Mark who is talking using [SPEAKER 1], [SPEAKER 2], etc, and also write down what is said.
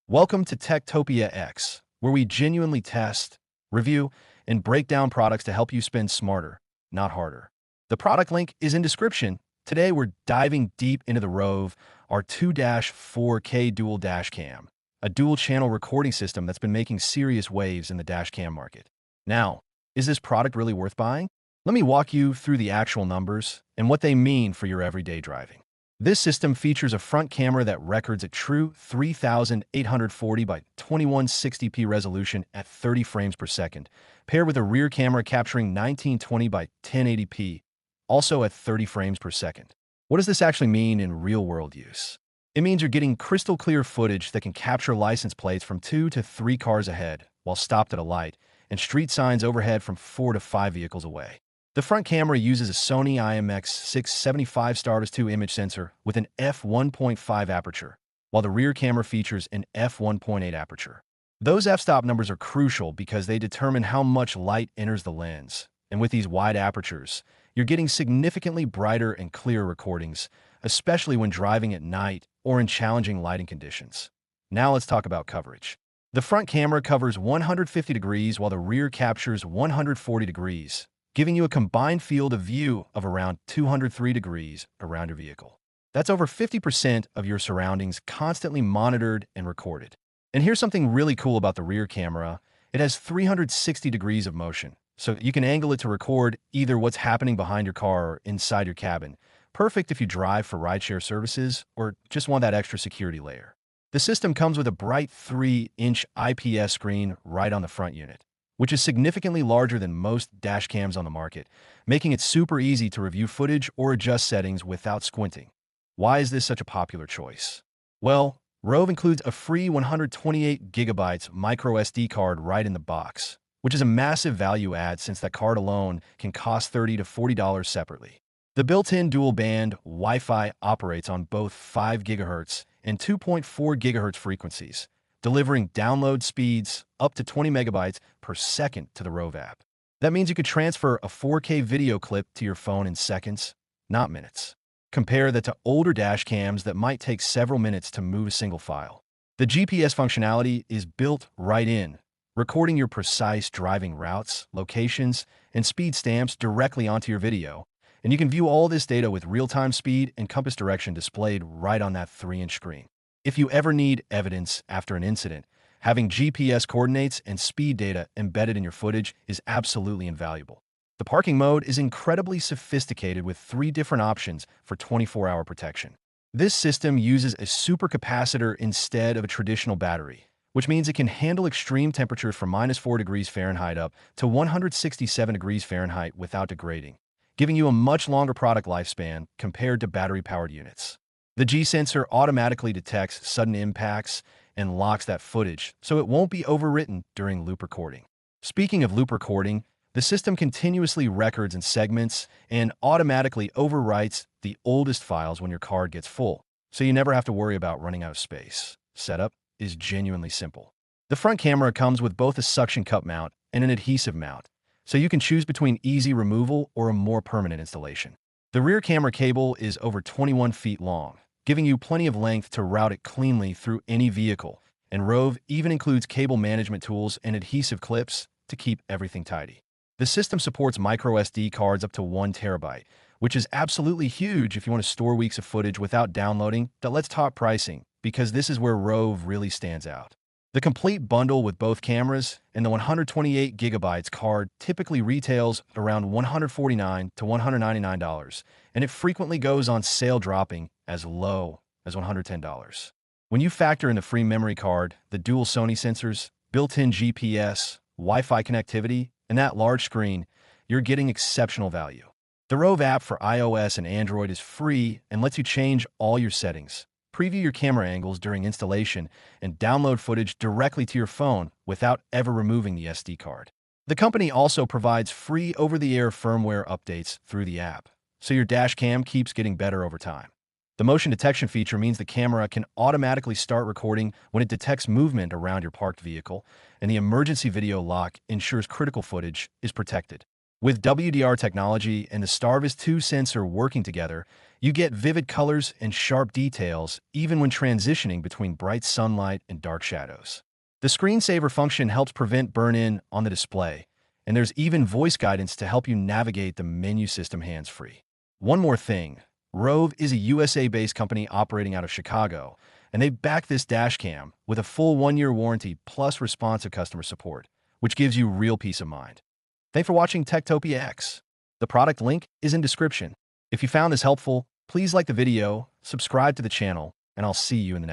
[SPEAKER 1] Welcome to Techtopia X, where we genuinely test, review, and break down products to help you spend smarter, not harder. The product link is in description. Today we're diving deep into the ROVE R2-4K Dual Dash Cam, a dual-channel recording system that's been making serious waves in the dash cam market. Now, is this product really worth buying? Let me walk you through the actual numbers and what they mean for your everyday driving. This system features a front camera that records a true 3840 by 2160p resolution at 30 frames per second, paired with a rear camera capturing 1920 by 1080p, also at 30 frames per second. What does this actually mean in real-world use? It means you're getting crystal clear footage that can capture license plates from 2 to 3 cars ahead while stopped at a light, and street signs overhead from 4 to 5 vehicles away. The front camera uses a Sony IMX675 STARVIS 2 image sensor with an f1.5 aperture, while the rear camera features an f1.8 aperture. Those f-stop numbers are crucial because they determine how much light enters the lens, and with these wide apertures, you're getting significantly brighter and clearer recordings, especially when driving at night or in challenging lighting conditions. Now let's talk about coverage. The front camera covers 150 degrees while the rear captures 140 degrees, giving you a combined field of view of around 203 degrees around your vehicle. That's over 50% of your surroundings constantly monitored and recorded. And here's something really cool about the rear camera. It has 360 degrees of motion, so you can angle it to record either what's happening behind your car or inside your cabin. Perfect if you drive for rideshare services or just want that extra security layer. The system comes with a bright 3-inch IPS screen right on the front unit, which is significantly larger than most dash cams on the market, making it super easy to review footage or adjust settings without squinting. Why is this such a popular choice? Well, ROVE includes a free 128GB microSD card right in the box, which is a massive value add since that card alone can cost $30 to $40 separately. The built-in dual-band Wi-Fi operates on both 5 GHz and 2.4 GHz frequencies, delivering download speeds up to 20 megabytes per second to the ROVE app. That means you could transfer a 4K video clip to your phone in seconds, not minutes. Compare that to older dash cams that might take several minutes to move a single file. The GPS functionality is built right in, recording your precise driving routes, locations, and speed stamps directly onto your video, and you can view all this data with real-time speed and compass direction displayed right on that 3-inch screen. If you ever need evidence after an incident, having GPS coordinates and speed data embedded in your footage is absolutely invaluable. The parking mode is incredibly sophisticated with 3 different options for 24-hour protection. This system uses a supercapacitor instead of a traditional battery, which means it can handle extreme temperatures from -4 degrees Fahrenheit up to 167 degrees Fahrenheit without degrading, giving you a much longer product lifespan compared to battery-powered units. The G-sensor automatically detects sudden impacts and locks that footage, so it won't be overwritten during loop recording. Speaking of loop recording, the system continuously records in segments and automatically overwrites the oldest files when your card gets full, so you never have to worry about running out of space. Setup is genuinely simple. The front camera comes with both a suction cup mount and an adhesive mount, so you can choose between easy removal or a more permanent installation. The rear camera cable is over 21 feet long, giving you plenty of length to route it cleanly through any vehicle, and ROVE even includes cable management tools and adhesive clips to keep everything tidy. The system supports microSD cards up to 1 terabyte, which is absolutely huge if you want to store weeks of footage without downloading. But let's talk pricing, because this is where ROVE really stands out. The complete bundle with both cameras and the 128 gigabytes card typically retails around $149 to $199, and it frequently goes on sale dropping as low as $110. When you factor in the free memory card, the dual Sony sensors, built-in GPS, Wi-Fi connectivity, and that large screen, you're getting exceptional value. The ROVE app for iOS and Android is free and lets you change all your settings, preview your camera angles during installation, and download footage directly to your phone without ever removing the SD card. The company also provides free over-the-air firmware updates through the app, so your dash cam keeps getting better over time. The motion detection feature means the camera can automatically start recording when it detects movement around your parked vehicle, and the emergency video lock ensures critical footage is protected. With WDR technology and the STARVIS 2 sensor working together, you get vivid colors and sharp details even when transitioning between bright sunlight and dark shadows. The screensaver function helps prevent burn-in on the display, and there's even voice guidance to help you navigate the menu system hands-free. One more thing, ROVE is a USA-based company operating out of Chicago, and they've backed this dashcam with a full 1-year warranty plus responsive customer support, which gives you real peace of mind. Thanks for watching Techtopia X. The product link is in description. If you found this helpful, please like the video, subscribe to the channel, and I'll see you in the next